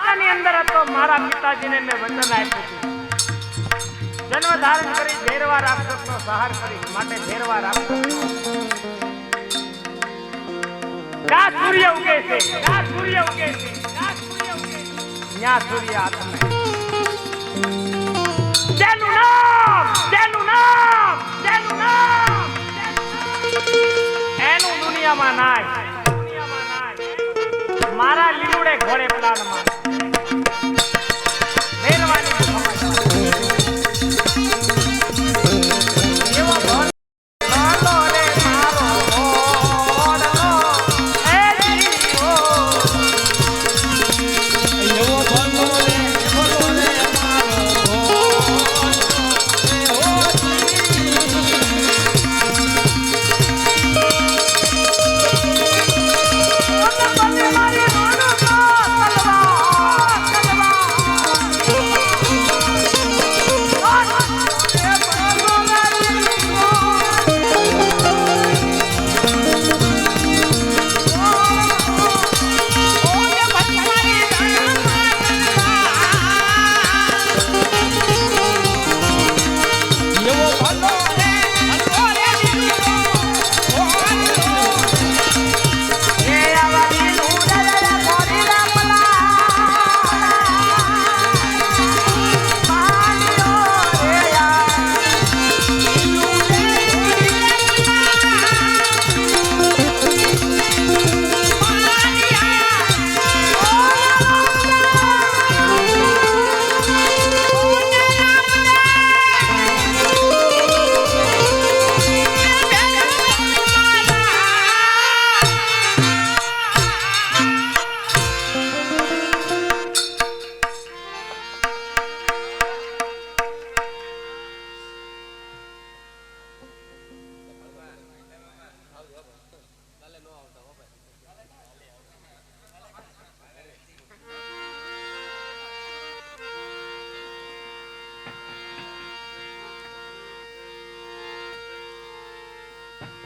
દ્વારકાની અંદર હતો મારા પિતાજીને મેં વચન આપ્યું હતું જન્મ ધારણ કરી ભેરવા રાક્ષસનો સંહાર કરી માટે ભેરવા રાક્ષસ કા સૂર્ય ઉગે છે કા સૂર્ય ઉગે છે કા સૂર્ય ઉગે છે ન્યા સૂર્ય આત્મા જેનું નામ એનું દુનિયામાં નાય મારા લીલુડે ઘોડે પ્લાનમાં ભેરવાની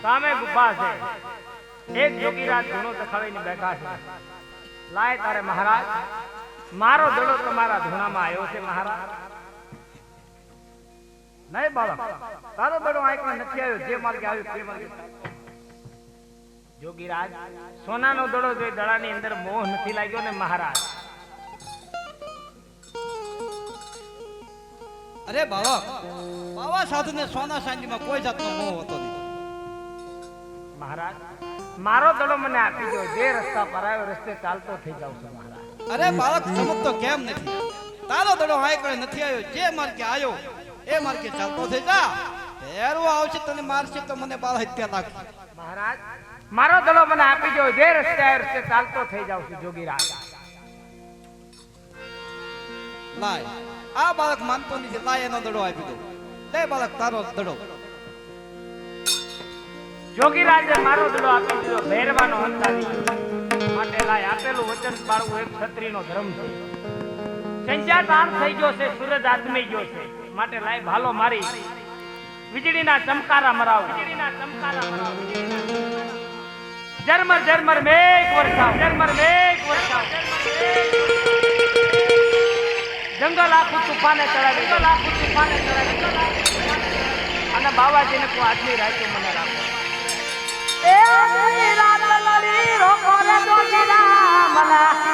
સામે ગુફા છે એક જોગીરાજ ધૂણો દેખાવીને બેઠા છે લાય તારે મહારાજ મારો દડો તમારા ધૂણામાં આવ્યો છે મહારાજ નહીં બાળક તારો દડો આંખમાં નથી આવ્યો જે માર્ગે આવ્યો તે માર્ગે જોગીરાજ સોનાનો દડો જોઈ દડાની અંદર મોહ નથી લાગ્યો ને મહારાજ અરે બાળક બાવા સાધુને સોના ચાંદીમાં કોઈ જાતનો મોહ હતો નહીં મહારાજ મારો દડો મને આપી દો જે રસ્તા પર આવ્યો રસ્તે ચાલતો થઈ જાવ છું મહારાજ અરે બાળક સમજતો કેમ નથી તારો દડો આંકડે નથી આવ્યો જે માર્ગે આવ્યો એ માર્ગે ચાલતો થઈ જા ફેરવો આવશે તને મારશે તો મને બાળ હત્યા લાગશે મહારાજ મારો દડો મને આપી દો જે રસ્તે આવ્યો રસ્તે ચાલતો થઈ જાવ છું જોગીરાજ લાય આ બાળક માનતો નથી લાય એનો દડો આપી દો લે બાળક તારો દડો જોગીરાજે મારો દડો આપી દીધો ભેરવાનો અંત આવી માટે લાય આપેલું વચન પાળવું એક ક્ષત્રિયનો ધર્મ છે સંચાર આમ થઈ ગયો છે સૂરજ આદમી ગયો છે માટે લાય ભાલો મારી વીજળીના ચમકારા મરાવ ઝરમર ઝરમર મેઘ વરસાવ જંગલ આખું તુફાને ચડાવી અને બાવાજીને કોઈ આટલી રાખ્યો મને રાખો એ રાત લડી રોકો રે જોગીરા મના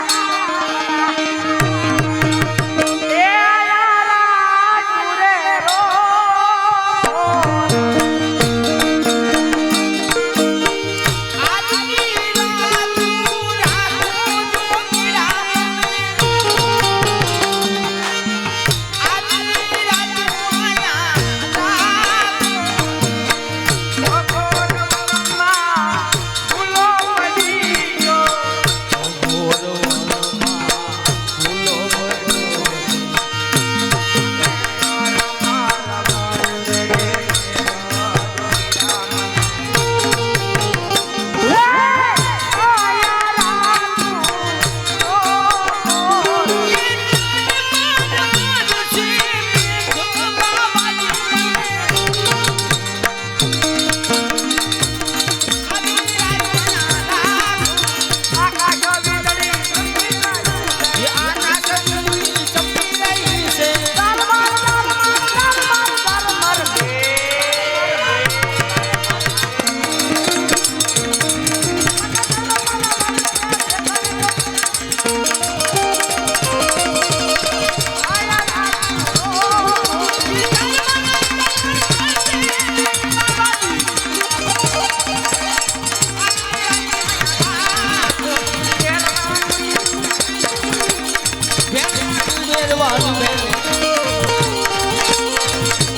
ભેરવાનું ભેરવાનું.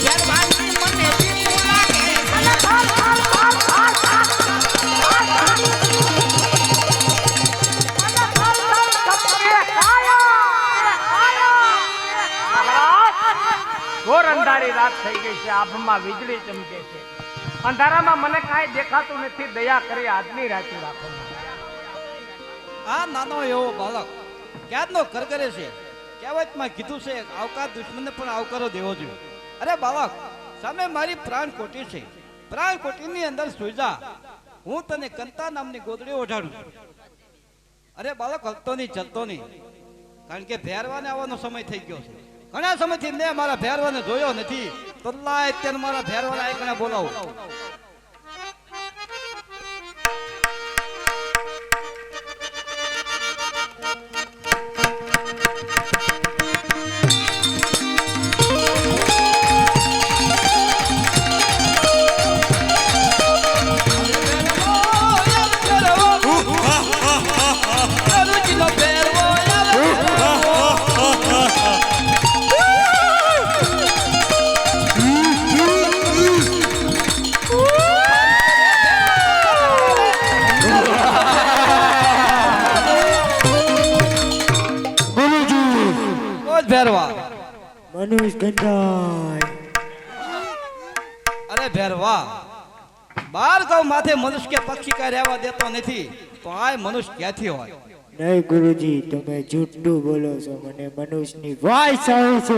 ભેરવાની મને બીક લાગે. અને ઘોર અંધારી રાત થઈ ગઈ છે, આભમાં વીજળી ચમકે છે, અંધારામાં મને કાંઈ દેખાતું નથી, દયા કરી આજની રાત રાખો. આ નાનો એવો બાળક ક્યારનો કરગરે છે. કહેવતમાં કીધું છે આવકાર દુશ્મનને પણ આવકારો દેવો જોઈએ. અરે બાળક, સામે મારી પ્રાણ કોટી છે, પ્રાણ કોટીની અંદર સુઈ જા. હું તને કંતા નામની ગોદડી ઓઢાડું છું. અરે બાળક, હલતો નહીં, ચલતો નહીં, કારણ કે ભેરવાને આવવાનો સમય થઈ ગયો છે. ઘણા સમયથી મેં મારા ભેરવાને જોયો નથી, તો લાય અત્યારે મારા ભેરવાને આઈકણે બોલાવો. ભેરવા મનુષ ગંધાય. અરે ભેરવા, બાર ગૌ માથે મનુષ્ય કે પક્ષી કાંઈ રહેવા દેતો નથી, તો આ મનુષ્ય ક્યાંથી હોય? નહીં ગુરુજી, તમે જૂઠું બોલો છો. મને મનુષ્યની વાઈસ આવે છે.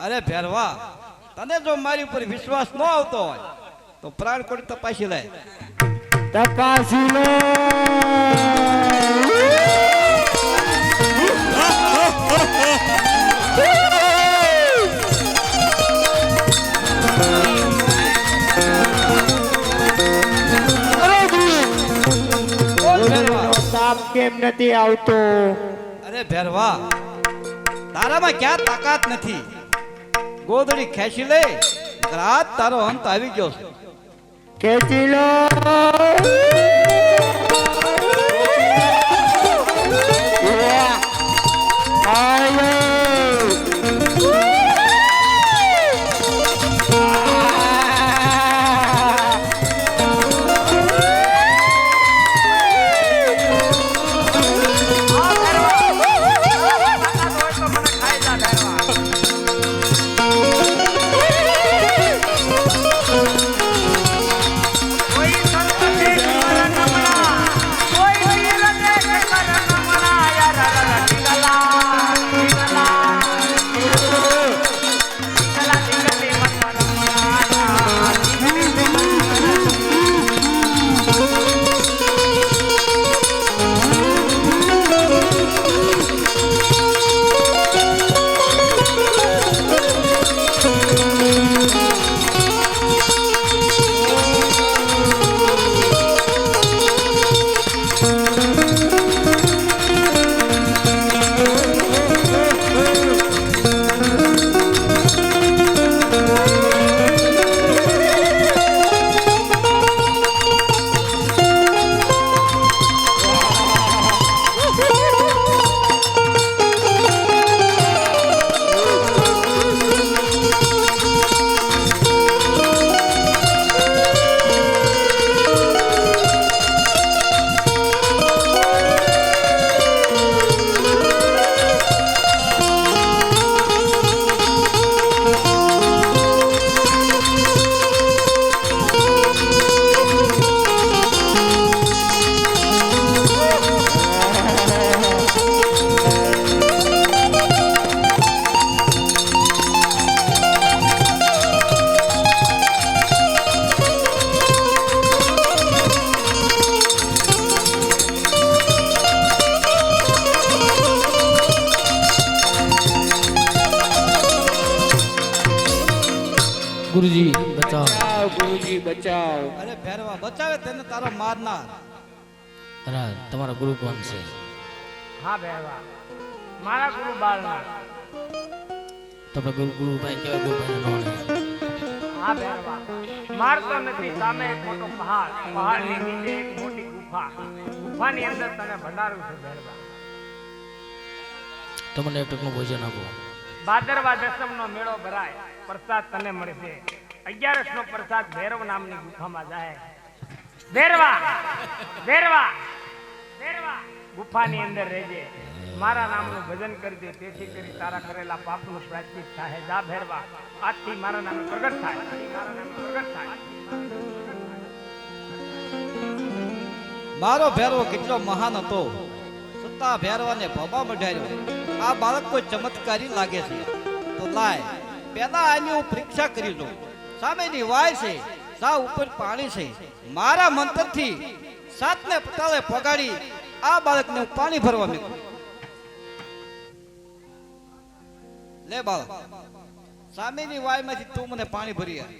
અરે ભેરવા, તને જો મારી ઉપર વિશ્વાસ ન આવતો હોય તો પ્રાણ કોટી તપાસી લે. તપાસી લો. તાપ કેમ નથી આવતો? અરે ભેરવા, તારામાં ક્યાં તાકાત નથી. ગોદડી ખેંચી લે, રાત તારો અંત આવી ગયો છે. ખેંચી લો. ગુરુજી બચાવ. બચાવ ગુરુજી બચાવ. અરે ભેરવા, બચાવે તેને તારો મારનાર. અરે તમારા ગુરુ કોણ છે? હા ભેરવા, મારા ગુરુ બાળનાર. તમે ગુરુભાઈ કેવા ગુરુભાઈ નો? હા ભેરવા, મારતો નથી. સામે એક મોટો પહાડ, પહાડની નીચે એક મોટી ગુફા, ગુફાની અંદર તને ભંડારું છે ભેરવા. તમને એક ટકનું ભોજન આપો. ભાદરવા દસમનો મેળો ભરાય, પ્રસાદ તને મળશે. 11 નો પ્રસાદ ભૈરવ નામની ગુફામાં જાય. ભૈરવા ભૈરવા ભૈરવા ગુફાની અંદર રહેજે, મારા નામનું ભજન કરજે, તેથી કરી તારા કરેલા પાપનું પ્રાયશ્ચિત થાય. જા ભૈરવા, આજથી મારા નામે પ્રગટ થાય, આજથી મારા નામે પ્રગટ થાય. મારો ભેરવો કેટલો મહાન હતો, છતાં ભેરવાને ભમા મઢાર્યો. આ બાળક કોઈ ચમત્કારી લાગે છે, તો લાય પેલા આની હું પરીક્ષા કરી લઉં. સામેની વાય છે, સા ઉપર પાણી છે. મારા મંત્રથી સાતને પટાલે પગાડી આ બાળકને હું પાણી ભરવા મૂકું. લે બાળક, સામેની વાયમાંથી તું મને પાણી ભરી આપ.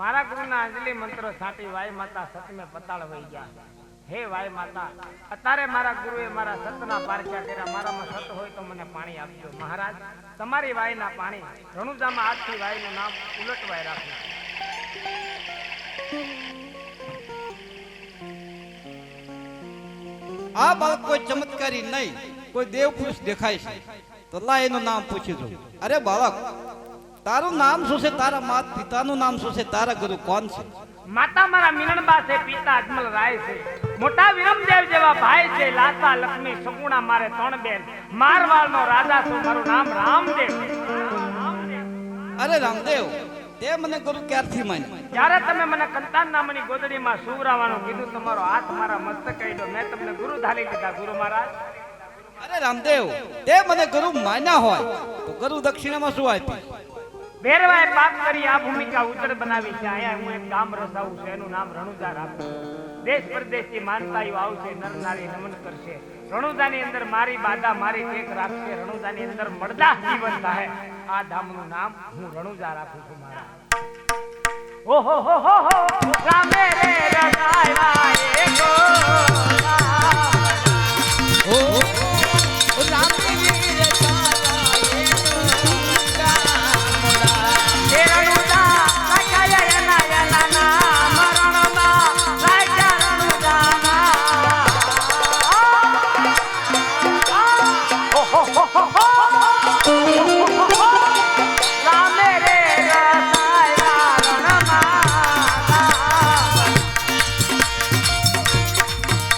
મારા ગુરુના અંજલિ મંત્રો સાટી વાય માતા સતમે પતાળ વહી ગયા. હે વાય માતા, અત્યારે મારા ગુરુએ મારા સતના પારખ્યા કર્યા, મારામાં સત હોય તો મને પાણી આપજો. મહારાજ, તમારી વાયના પાણી રણુજામાં આજથી વાયનું નામ ઉલટવાય રાખો. આ બાળક કોઈ ચમત્કારી નહીં, કોઈ દેવ પુરુષ દેખાય છે, તો લા એનું નામ પૂછી દઉં. અરે બાળક, તારું નામ શું છે? તારા માત પિતાનું નામ શું છે? તારા ગુરુ કોણ છે? માતા મારા મિલનબા છે, પિતા અજમલ રાય છે, મોટા વિરમદેવ જેવા ભાઈ છે, લાતા લક્ષ્મી સગુણા મારે ત્રણ બેન, મારવાડનો રાજા છું, મારું નામ રામદેવ. અરે રામદેવ, તે મને ગુરુ ક્યારથી માન્યો? જ્યારે તમે મને કંતાન નામની ગોદડીમાં સુવરાવાનું કીધું, તમારો હાથ મારા મસ્તક કહી દો, મેં તમને ગુરુ ધારી લીધા. ગુરુ મહારાજ, અરે રામદેવ, તે મને ગુરુ માન્યા હોય તો ગુરુ દક્ષિણામાં શું આપી? ભૈરવાએ પાપ કરી આ ભૂમિકા ઉજ્જડ બનાવી છે. અહીંયા હું એક ગામ રસાવું છું, એનું નામ રણુજા રાખું. દેશ પરદેશથી માનતાઓ આવશે, નર નારી નમન કરશે. રણુજાની અંદર મારી બાધા મારી ટેક રાખશે. રણુજાની અંદર મળદા જીવન થાય. આ ધામનું નામ હું રણુજા રાખું છું. મારા ઓહો હો રામે રે રસાયા એકો